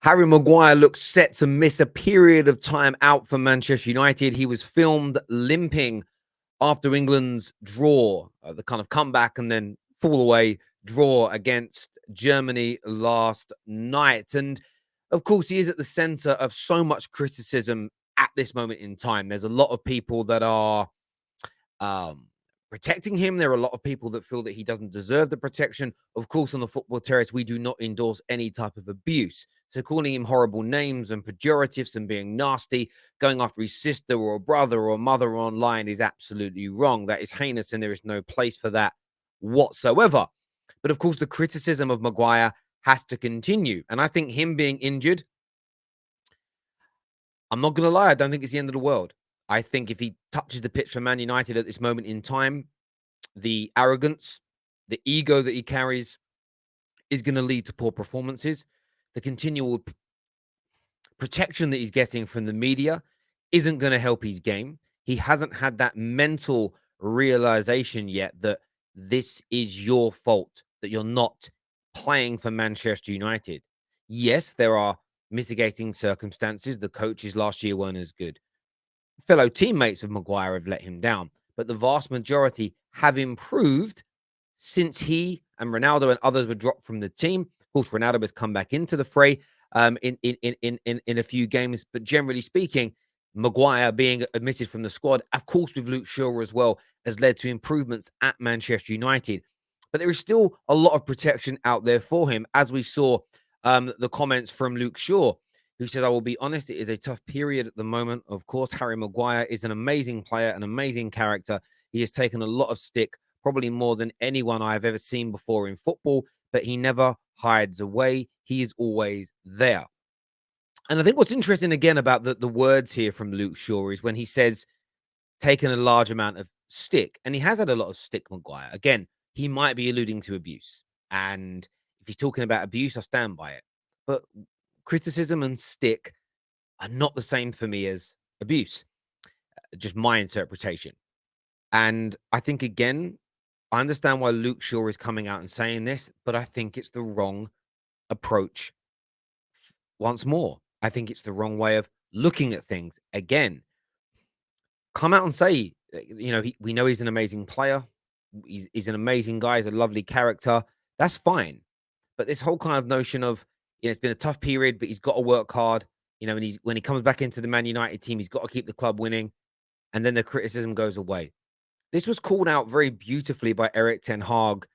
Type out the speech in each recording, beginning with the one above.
Harry Maguire looks set to miss a period of time out for Manchester United. He was filmed limping after England's draw, the kind of comeback and then fall away draw against Germany last night. And of course, he is at the center of so much criticism at this moment in time. There's a lot of people that are um, protecting him. There are a lot of people that feel that he doesn't deserve the protection. Of course, on the football terrace, we do not endorse any type of abuse. So calling him horrible names and pejoratives and being nasty, going after his sister or brother or mother online is absolutely wrong. That is heinous, and there is no place for that whatsoever. But of course, the criticism of Maguire has to continue. And I think him being injured, I'm not going to lie, I don't think it's the end of the world. I think if he touches the pitch for Man United at this moment in time, the arrogance, the ego that he carries is going to lead to poor performances. The continual protection that he's getting from the media isn't going to help his game. He hasn't had that mental realization yet that this is your fault, that you're not playing for Manchester United. Yes, there are mitigating circumstances. The coaches last year weren't as good. Fellow teammates of Maguire have let him down, but the vast majority have improved since he and Ronaldo and others were dropped from the team. Of course, Ronaldo has come back into the fray in a few games, but generally speaking, Maguire being omitted from the squad, of course, with Luke Shaw as well, has led to improvements at Manchester United. But there is still a lot of protection out there for him, as we saw the comments from Luke Shaw, who says, I will be honest, it is a tough period at the moment. Of course, Harry Maguire is an amazing player, an amazing character. He has taken a lot of stick, probably more than anyone I have ever seen before in football, but he never hides away. He is always there. And I think what's interesting again about the words here from Luke Shaw is when he says taken a large amount of stick, and he has had a lot of stick, Maguire. Again, he might be alluding to abuse. And if he's talking about abuse, I stand by it. But criticism and stick are not the same for me as abuse, just my interpretation. And I think, again, I understand why Luke Shaw is coming out and saying this, but I think it's the wrong approach. Once more, I think it's the wrong way of looking at things. Again, come out and say, we know he's an amazing player. He's an amazing guy. He's a lovely character. That's fine. But this whole kind of notion of, it's been a tough period, but he's got to work hard. And when he comes back into the Man United team, he's got to keep the club winning. And then the criticism goes away. This was called out very beautifully by Eric Ten Hag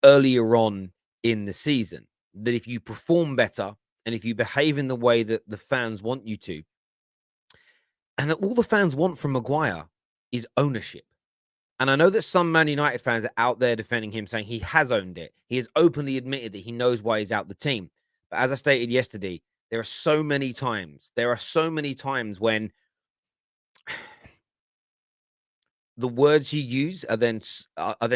earlier on in the season, that if you perform better and if you behave in the way that the fans want you to, and that all the fans want from Maguire is ownership. And I know that some Man United fans are out there defending him, saying he has owned it. He has openly admitted that he knows why he's out the team. But as I stated yesterday, there are so many times when the words you use are then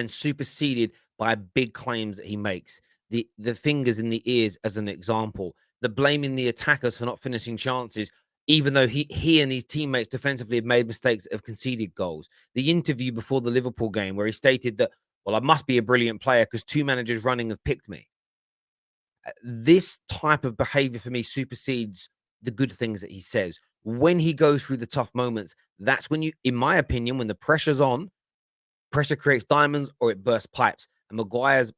superseded by big claims that he makes. The fingers in the ears, as an example, the blaming the attackers for not finishing chances, even though he and his teammates defensively have made mistakes that have conceded goals. The interview before the Liverpool game where he stated that, well, I must be a brilliant player because 2 managers running have picked me. This type of behavior for me supersedes the good things that he says. When he goes through the tough moments, that's when in my opinion, when the pressure's on, pressure creates diamonds or it bursts pipes. And Maguire's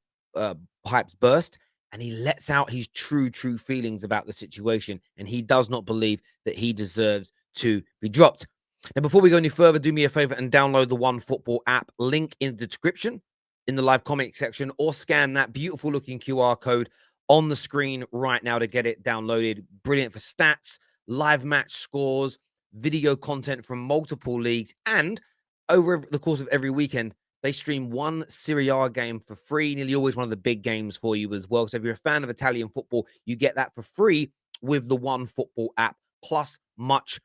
pipes burst, and he lets out his true feelings about the situation. And he does not believe that he deserves to be dropped. Now, before we go any further, do me a favor and download the OneFootball app. Link in the description, in the live comment section, or scan that beautiful looking QR code on the screen right now to get it downloaded. Brilliant for stats, live match scores, video content from multiple leagues, and over the course of every weekend, they stream one Serie A game for free, nearly always one of the big games for you as well. So if you're a fan of Italian football, you get that for free with the OneFootball app, plus much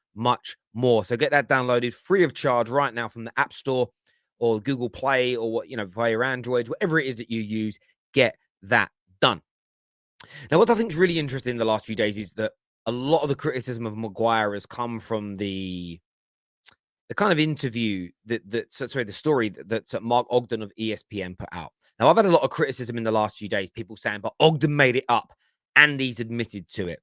more. So get that downloaded free of charge right now from the App Store or Google Play or via your Androids, whatever it is that you use, get that done. Now, what I think is really interesting in the last few days is that a lot of the criticism of Maguire has come from the kind of interview the story that Mark Ogden of ESPN put out. Now, I've had a lot of criticism in the last few days, people saying, but Ogden made it up and he's admitted to it.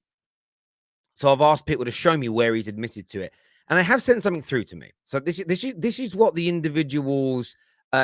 So I've asked people to show me where he's admitted to it, and they have sent something through to me. So this is what the individuals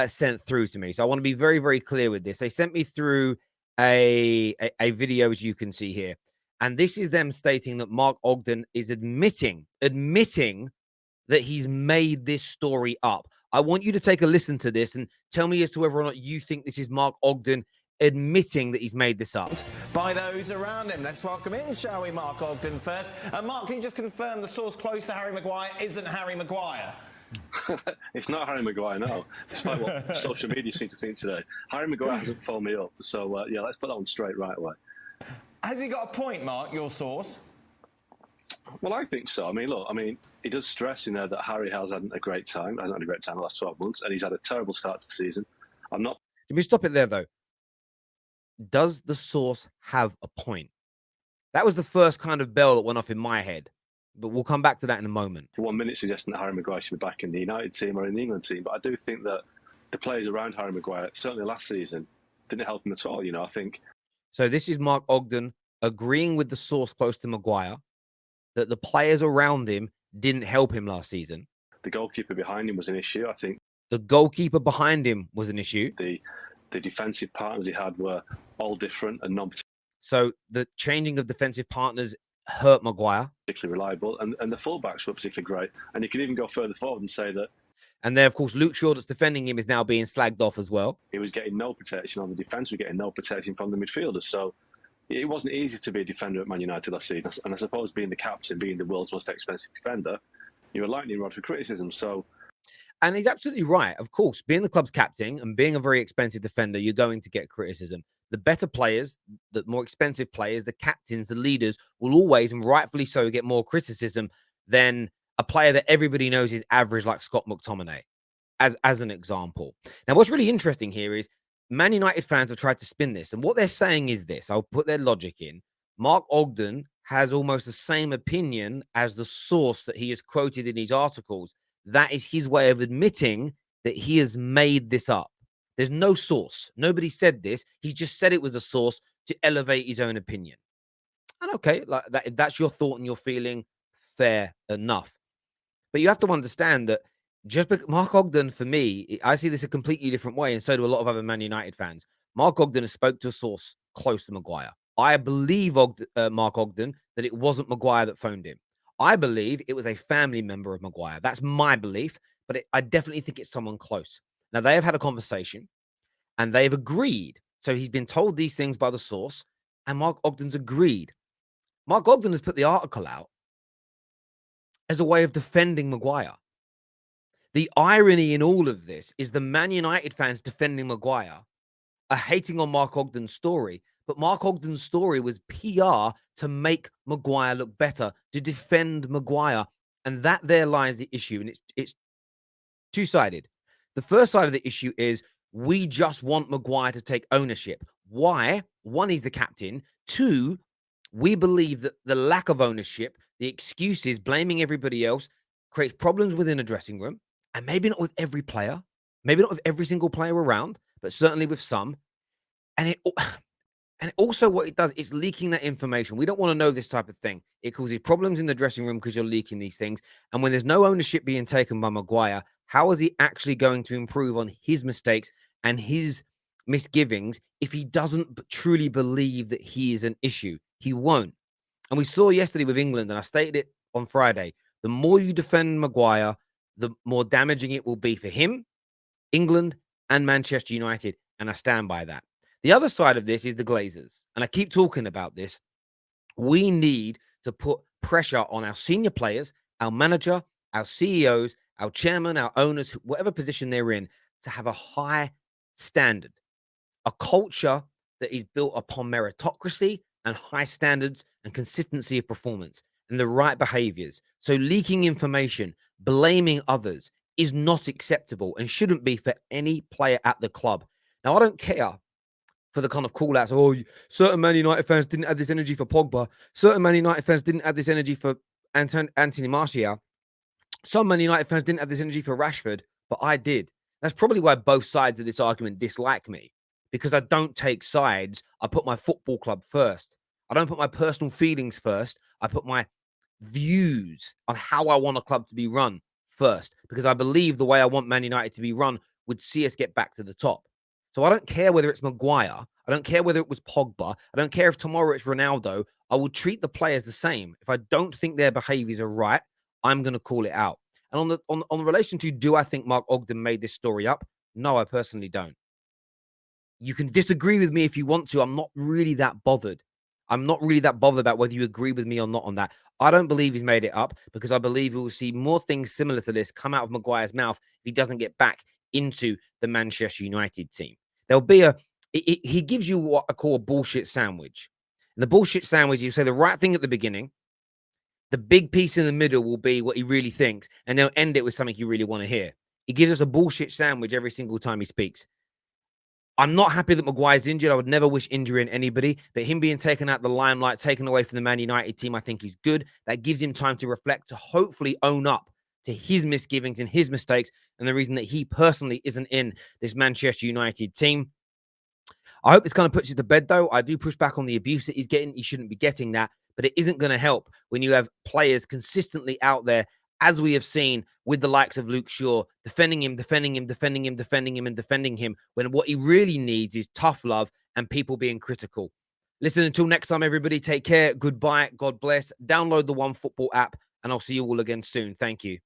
sent through to me. So I want to be very, very clear with this. They sent me through a video, as you can see here, and this is them stating that Mark Ogden is admitting that he's made this story up. I want you to take a listen to this and tell me as to whether or not you think this is Mark Ogden admitting that he's made this up. By those around him. Let's welcome in, shall we, Mark Ogden first. Mark, can you just confirm the source close to Harry Maguire isn't Harry Maguire? It's not Harry Maguire, no, despite what social media seem to think today. Harry Maguire hasn't phoned me up, so yeah, let's put that one straight right away. Has he got a point, Mark, your source? Well, I think so. I mean, look, he does stress in there that Harry hasn't had a great time the last 12 months, and he's had a terrible start to the season. Let me stop it there, though. Does the source have a point? That was the first kind of bell that went off in my head, but we'll come back to that in a moment. For 1 minute suggesting that Harry Maguire should be back in the United team or in the England team, but I do think that the players around Harry Maguire, certainly last season, didn't help him at all. I think. So this is Mark Ogden agreeing with the source close to Maguire that the players around him didn't help him last season. The goalkeeper behind him was an issue, I think. The goalkeeper behind him was an issue. The defensive partners he had were all different and non. So the changing of defensive partners hurt Maguire. Particularly reliable, and the fullbacks were particularly great. And you can even go further forward and say that. And then, of course, Luke Shaw, that's defending him, is now being slagged off as well. He was getting no protection on the defence, was getting no protection from the midfielders. So it wasn't easy to be a defender at Man United last season. And I suppose being the captain, being the world's most expensive defender, you were a lightning rod for criticism. And he's absolutely right. Of course, being the club's captain and being a very expensive defender, you're going to get criticism. The better players, the more expensive players, the captains, the leaders will always, and rightfully so, get more criticism than a player that everybody knows is average, like Scott McTominay, as an example. Now, what's really interesting here is Man United fans have tried to spin this. And what they're saying is this. I'll put their logic in. Mark Ogden has almost the same opinion as the source that he has quoted in his articles. That is his way of admitting that he has made this up. There's no source. Nobody said this. He just said it was a source to elevate his own opinion. And okay, like that, if that's your thought and your feeling, fair enough. But you have to understand that just because Mark Ogden, for me, I see this a completely different way, and so do a lot of other Man United fans. Mark Ogden has spoke to a source close to Maguire. I believe Mark Ogden that it wasn't Maguire that phoned him. I believe it was a family member of Maguire. That's my belief, but I definitely think it's someone close. Now, they have had a conversation, and they've agreed. So he's been told these things by the source, and Mark Ogden's agreed. Mark Ogden has put the article out as a way of defending Maguire. The irony in all of this is the Man United fans defending Maguire are hating on Mark Ogden's story, but Mark Ogden's story was PR to make Maguire look better, to defend Maguire. And that there lies the issue. And it's two-sided. The first side of the issue is we just want Maguire to take ownership. Why? One, he's the captain. Two, we believe that the lack of ownership, the excuses, blaming everybody else, creates problems within a dressing room. And maybe not with every player, maybe not with every single player around, but certainly with some. And also what it does, it's leaking that information. We don't want to know this type of thing. It causes problems in the dressing room because you're leaking these things. And when there's no ownership being taken by Maguire, how is he actually going to improve on his mistakes and his misgivings if he doesn't truly believe that he is an issue? He won't. And we saw yesterday with England, and I stated it on Friday, the more you defend Maguire, the more damaging it will be for him, England, and Manchester United. And I stand by that. The other side of this is the Glazers. And I keep talking about this. We need to put pressure on our senior players, our manager, our CEOs, our chairman, our owners, whatever position they're in, to have a high standard, a culture that is built upon meritocracy and high standards and consistency of performance and the right behaviors. So leaking information, blaming others is not acceptable and shouldn't be for any player at the club. Now, I don't care for the kind of call outs. Oh, certain Man United fans didn't have this energy for Pogba. Certain Man United fans didn't have this energy for Anthony Martial. Some Man United fans didn't have this energy for Rashford, but I did. That's probably why both sides of this argument dislike me, because I don't take sides. I put my football club first. I don't put my personal feelings first. I put my views on how I want a club to be run first, because I believe the way I want Man United to be run would see us get back to the top. So I don't care whether it's Maguire. I don't care whether it was Pogba. I don't care if tomorrow it's Ronaldo. I will treat the players the same. If I don't think their behaviors are right, I'm going to call it out. And on the relation to, do I think Mark Ogden made this story up? No, I personally don't. You can disagree with me if you want to. I'm not really that bothered. I'm not really that bothered about whether you agree with me or not on that. I don't believe he's made it up, because I believe we will see more things similar to this come out of Maguire's mouth if he doesn't get back into the Manchester United team. There'll be he gives you what I call a bullshit sandwich. And the bullshit sandwich, you say the right thing at the beginning, the big piece in the middle will be what he really thinks, and they'll end it with something you really want to hear. He gives us a bullshit sandwich every single time he speaks. I'm not happy that Maguire's injured. I would never wish injury on anybody, but him being taken out the limelight, taken away from the Man United team, I think is good. That gives him time to reflect, to hopefully own up to his misgivings and his mistakes, and the reason that he personally isn't in this Manchester United team. I hope this kind of puts you to bed, though. I do push back on the abuse that he's getting. He shouldn't be getting that, but it isn't going to help when you have players consistently out there, as we have seen with the likes of Luke Shaw, defending him, and defending him, when what he really needs is tough love and people being critical. Listen, until next time, everybody, take care. Goodbye. God bless. Download the OneFootball app, and I'll see you all again soon. Thank you.